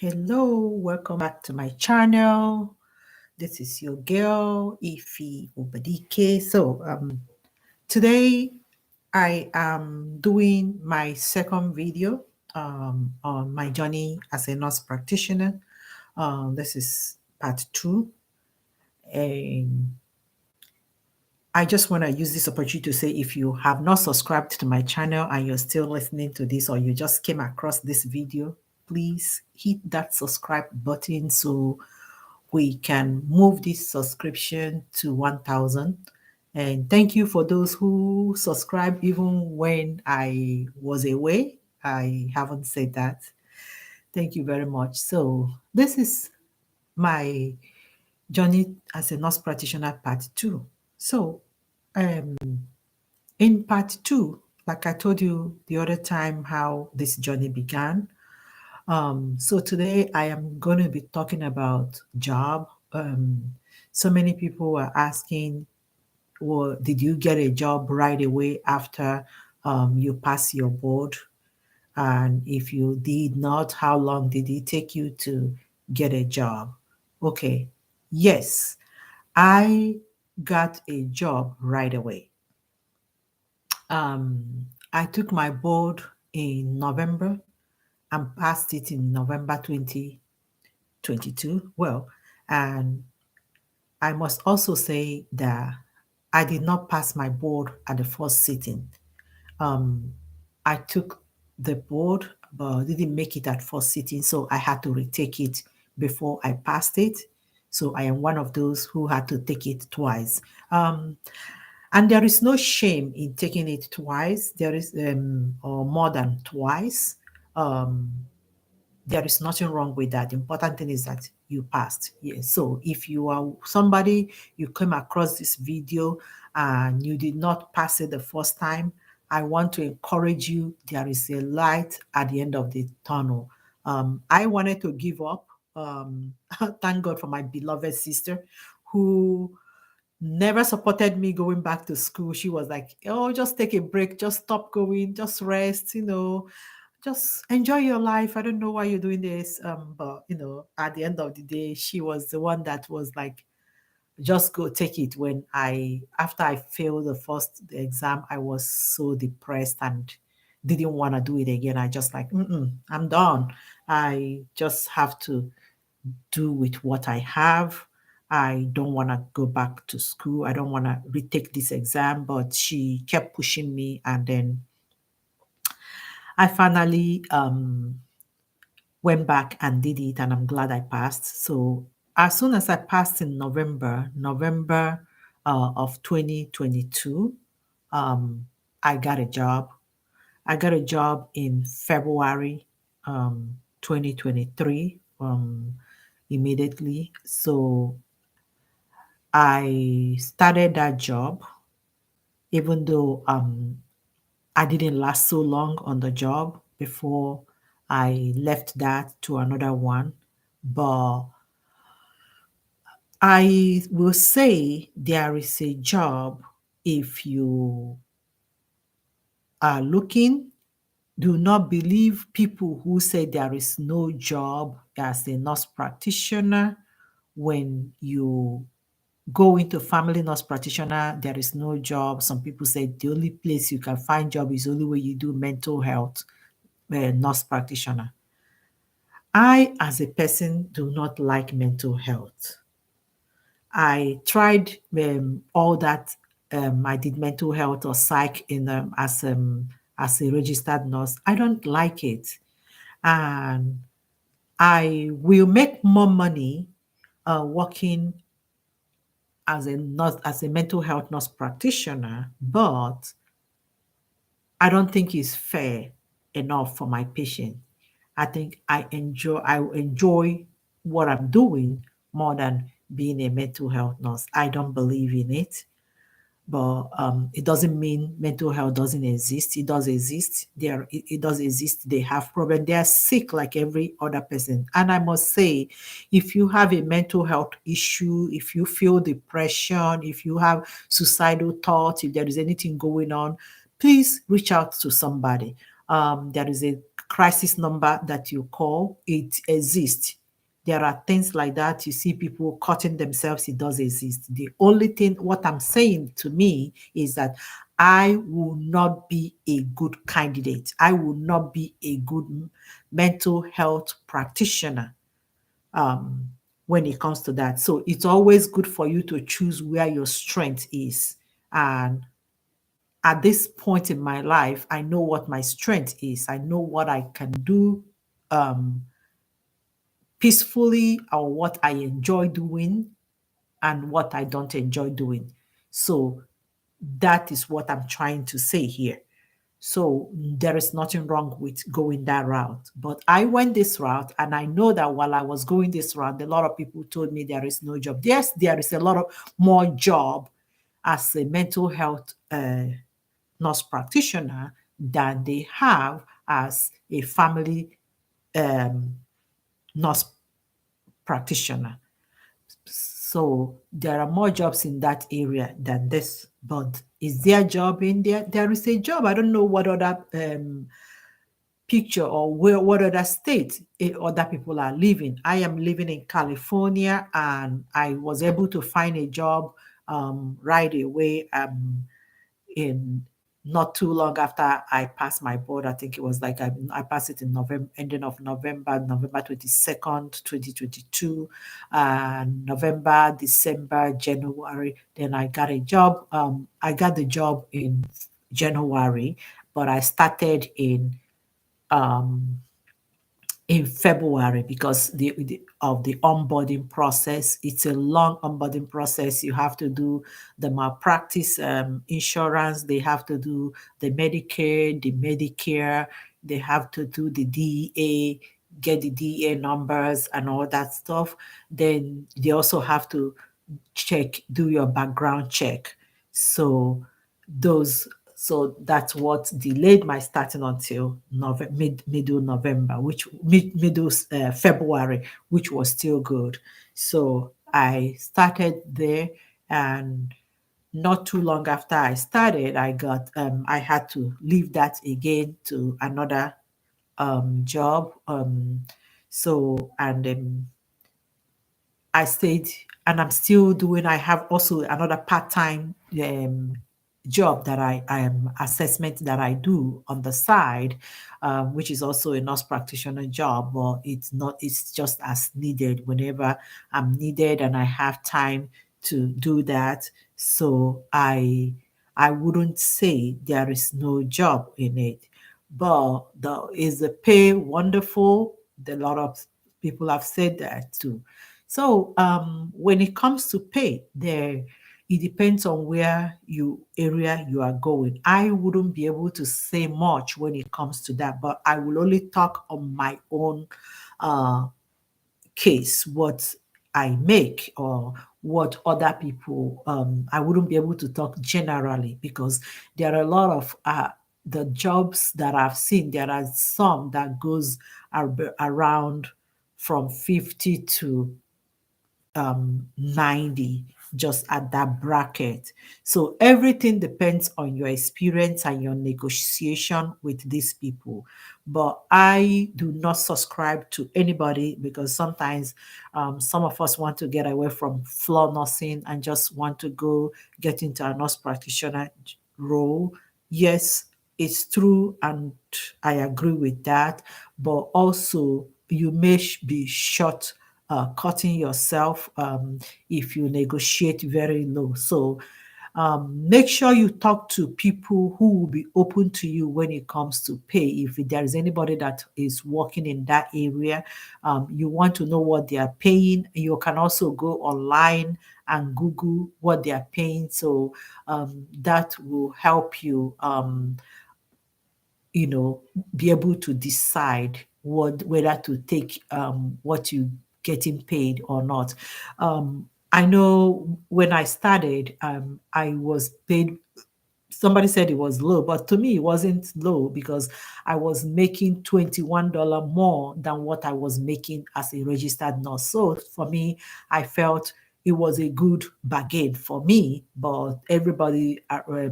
Hello, welcome back to my channel. This is your girl Ify Obadike. Today I am doing my second video on my journey as a nurse practitioner. This is part two, and I just want to use this opportunity to say if you have not subscribed to my channel and you're still listening to this, or you just came across this video, please hit that subscribe button so we can move this subscription to 1,000. And thank you for those who subscribe even when I was away. I haven't said that. Thank you very much. So, this is my journey as a nurse practitioner part two. So, um, in part two, like I told you the other time, how this journey began. So today I am going to be talking about job. So many people were asking, well, did you get a job right away after you pass your board? And if you did not, how long did it take you to get a job? Okay, yes, I got a job right away. I took my board in November and passed it in November 2022. Well, and I must also say that I did not pass my board at the first sitting. Um, I took the board, but didn't make it at first sitting, so I had to retake it before I passed it. So I am one of those who had to take it twice. And there is no shame in taking it twice. There is, or more than twice. Um, there is nothing wrong with that. The important thing is that you passed. Yes. So if you are somebody, you came across this video and you did not pass it the first time, I want to encourage you. There is a light at the end of the tunnel. I wanted to give up. Thank God for my beloved sister who never supported me going back to school. She was like, oh, just take a break, just stop going, just rest, just enjoy your life. I don't know why you're doing this. But at the end of the day, she was the one that was like, just go take it. When after I failed the exam, I was so depressed and didn't want to do it again. I just like, I'm done. I just have to do with what I have. I don't want to go back to school. I don't want to retake this exam. But she kept pushing me, and then I finally went back and did it, and I'm glad I passed. So as soon as I passed in November of 2022, I got a job. I got a job in February 2023 immediately. So I started that job, even though I didn't last so long on the job before I left that to another one. But I will say there is a job if you are looking. Do not believe people who say there is no job as a nurse practitioner. When you go into family nurse practitioner, there is no job. Some people say the only place you can find job is only when you do mental health nurse practitioner. I, as a person, do not like mental health. I tried all that. I did mental health or psych in as a registered nurse. I don't like it, and I will make more money working as a mental health nurse practitioner, but I don't think it's fair enough for my patient. I think I enjoy what I'm doing more than being a mental health nurse. I don't believe in it. But it doesn't mean mental health doesn't exist. It does exist. It does exist. They have problems. They are sick like every other person. And I must say, if you have a mental health issue, if you feel depression, if you have suicidal thoughts, if there is anything going on, please reach out to somebody. There is a crisis number that you call. It exists. There are things like that. You see people cutting themselves, it does exist. The only thing, what I'm saying to me is that I will not be a good candidate. I will not be a good mental health practitioner um, when it comes to that. So it's always good for you to choose where your strength is. And at this point in my life, I know what my strength is. I know what I can do um, peacefully, or what I enjoy doing and what I don't enjoy doing. So that is what I'm trying to say here. So there is nothing wrong with going that route. But I went this route, and I know that while I was going this route, a lot of people told me there is no job. Yes, there is a lot of more job as a mental health nurse practitioner than they have as a family um, nurse practitioner. So there are more jobs in that area than this. But is there a job in there? There is a job. I don't know what other picture or where what other state other people are living. I am living in California, and I was able to find a job right away. In not too long after I passed my board. I think it was like I passed it in November, ending of November, November 22nd, 2022, November, December, January. Then I got a job. I got the job in January, but I started um, in February because of the onboarding process. It's a long onboarding process. You have to do the malpractice insurance. They have to do the Medicare, the Medicare. They have to do the DEA, get the DEA numbers and all that stuff. Then they also have to do your background check. So that's what delayed my starting until middle November, which middle February, which was still good. So I started there, and not too long after I started, I had to leave that again to another job. So and I stayed, and I'm still doing. I have also another part-time job that I am assessment that I do on the side, which is also a nurse practitioner job, but it's not. It's just as needed whenever I'm needed, and I have time to do that. So I wouldn't say there is no job in it, but is the pay wonderful? A lot of people have said that too. So when it comes to pay, there it depends on where you area you are going. I wouldn't be able to say much when it comes to that, but I will only talk on my own uh, case, what I make or what other people. I wouldn't be able to talk generally because there are a lot of the jobs that I've seen. There are some that goes around from 50 to 90, just at that bracket. So everything depends on your experience and your negotiation with these people. But I do not subscribe to anybody because sometimes some of us want to get away from floor nursing and just want to go get into a nurse practitioner role. Yes, it's true, and I agree with that. But also, you may be short cutting yourself if you negotiate very low. So make sure you talk to people who will be open to you when it comes to pay. If there is anybody that is working in that area, you want to know what they are paying. You can also go online and Google what they are paying. So that will help you. You know, be able to decide whether to take what you getting paid or not. I know when I started, I was paid. Somebody said it was low, but to me it wasn't low because I was making $21 more than what I was making as a registered nurse. So for me, I felt it was a good bargain for me, but everybody,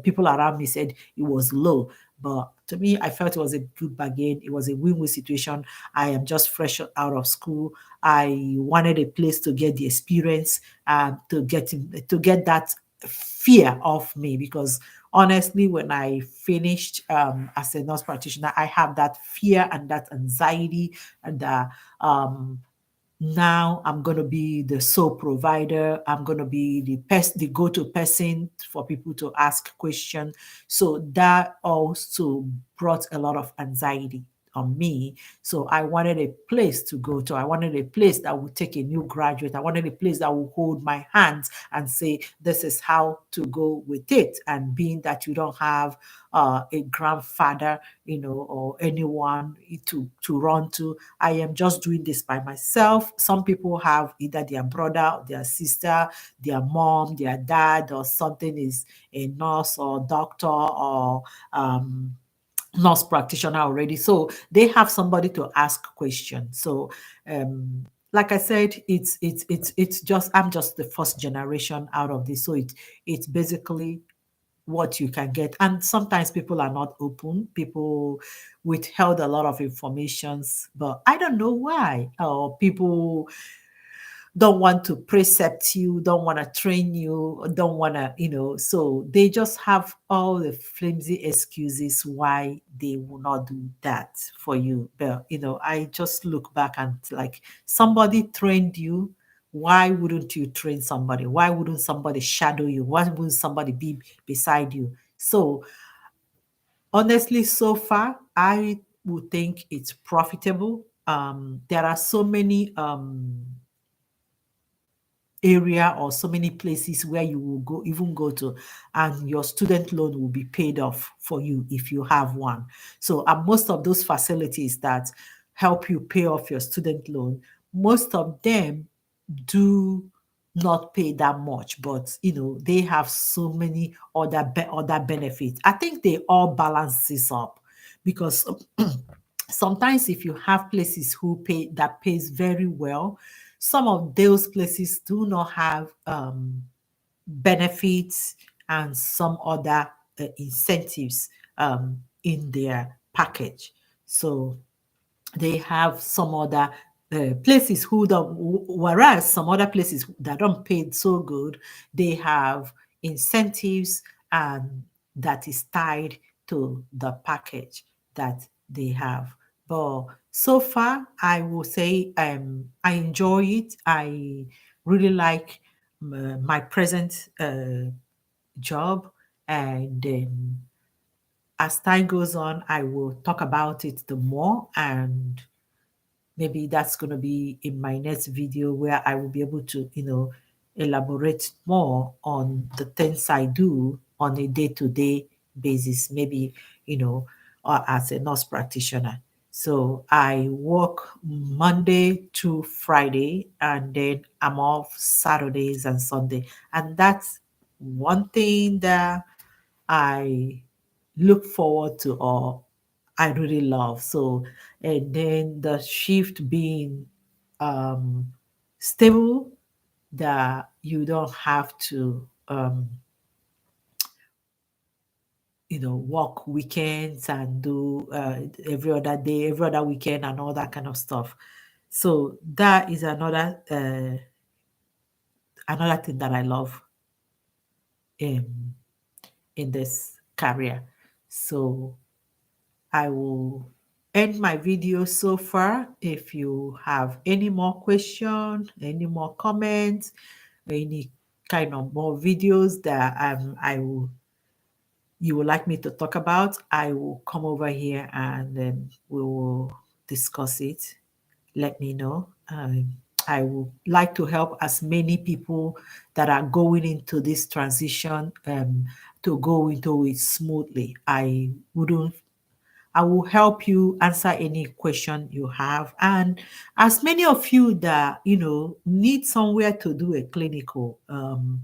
people around me said it was low. But to me, I felt it was a good bargain. It was a win-win situation. I am just fresh out of school. I wanted a place to get the experience, to get that fear off me, because honestly, when I finished as a nurse practitioner, I have that fear and that anxiety, and um, now I'm going to be the sole provider. I'm going to be the go-to person for people to ask questions. So that also brought a lot of anxiety on me. So I wanted a place to go to. I wanted a place that would take a new graduate. I wanted a place that would hold my hands and say, this is how to go with it. And being that you don't have a grandfather, or anyone to run to, I am just doing this by myself. Some people have either their brother, their sister, their mom, their dad, or something is a nurse or doctor or nurse practitioner already. So they have somebody to ask questions. So like I said, it's just I'm just the first generation out of this. So it's basically what you can get. And sometimes people are not open. People withheld a lot of informations, but I don't know why. Or people don't want to precept you, don't want to train you, don't want to, so they just have all the flimsy excuses why they will not do that for you. But, I just look back and like, somebody trained you. Why wouldn't you train somebody? Why wouldn't somebody shadow you? Why wouldn't somebody be beside you? So honestly, so far, I would think it's profitable. There are so many area or so many places where you will go to, and your student loan will be paid off for you if you have one. So most of those facilities that help you pay off your student loan, most of them do not pay that much, but they have so many other benefits. I think they all balances up, because sometimes if you have places that pays very well, some of those places do not have benefits and some other incentives in their package. So they have some other places who don't, whereas some other places that don't pay so good, they have incentives, and that is tied to the package that they have. But so far, I will say I enjoy it. I really like my present job, and as time goes on, I will talk about it the more, and maybe that's going to be in my next video, where I will be able to, elaborate more on the things I do on a day-to-day basis, maybe, as a nurse practitioner. So I work Monday to Friday, and then I'm off Saturdays and Sunday. And that's one thing that I look forward to, or I really love. So, and then the shift being stable, that you don't have to, work weekends and do every other day, every other weekend, and all that kind of stuff. So that is another thing that I love in this career. So I will end my video so far. If you have any more questions, any more comments, any kind of more videos that you would like me to talk about, I will come over here, and then we will discuss it. Let me know. I would like to help as many people that are going into this transition, to go into it smoothly. I will help you answer any question you have. And as many of you that, need somewhere to do a clinical, um,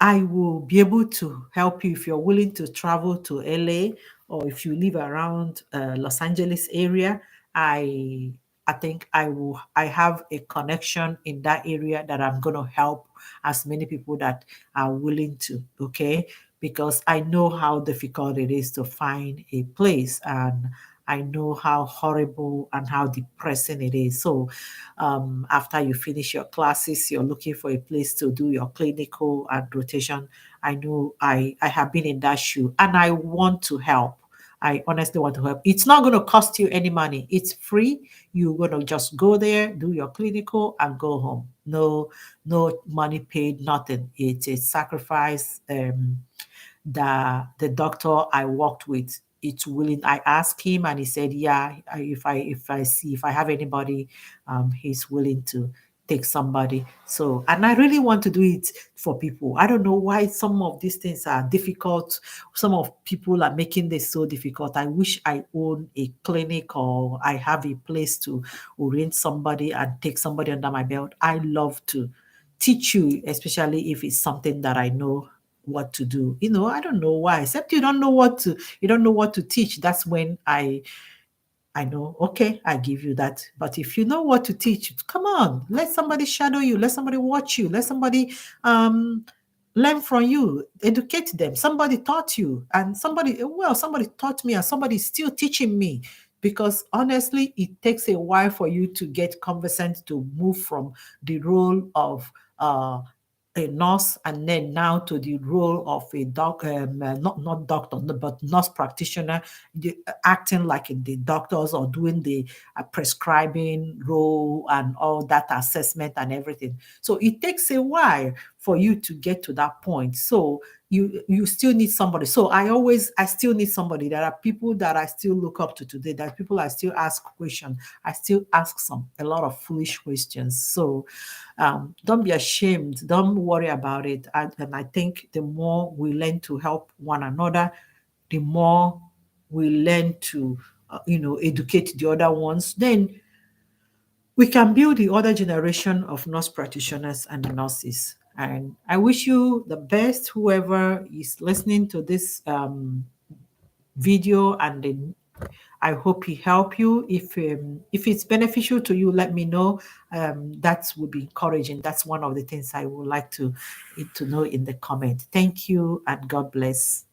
I will be able to help you if you're willing to travel to LA, or if you live around Los Angeles area. I think I have a connection in that area that I'm going to help as many people that are willing to. Okay. because I know how difficult it is to find a place, and I know how horrible and how depressing it is. So, after you finish your classes, you're looking for a place to do your clinical and rotation. I know I have been in that shoe, and I want to help. I honestly want to help. It's not going to cost you any money. It's free. You're going to just go there, do your clinical, and go home. No money paid, nothing. It's a sacrifice. The doctor I worked with, it's willing. I asked him, and he said, "Yeah, if I have anybody, he's willing to take somebody." So, and I really want to do it for people. I don't know why some of these things are difficult. Some of people are making this so difficult. I wish I own a clinic, or I have a place to arrange somebody and take somebody under my belt. I love to teach you, especially if it's something that I know what to do. I don't know why, except you don't know what to teach. That's when I know, okay, I give you that. But if you know what to teach, come on, let somebody shadow you, let somebody watch you, let somebody um learn from you, educate them. Somebody taught you, and somebody taught me, and somebody is still teaching me. Because honestly, it takes a while for you to get conversant to move from the role of a nurse, and then now to the role of a not doctor, no, but nurse practitioner, acting like the doctors, or doing the prescribing role and all that assessment and everything. So it takes a while for you to get to that point. So you still need somebody. So I still need somebody. There are people that I still look up to today. There are people I still ask questions. I still ask a lot of foolish questions. So don't be ashamed. Don't worry about it. And I think the more we learn to help one another, the more we learn to, educate the other ones, then we can build the other generation of nurse practitioners and nurses. And I wish you the best, whoever is listening to this video, and then I hope he help you. If it's beneficial to you, let me know. That would be encouraging. That's one of the things I would like to know in the comment. Thank you, and God bless.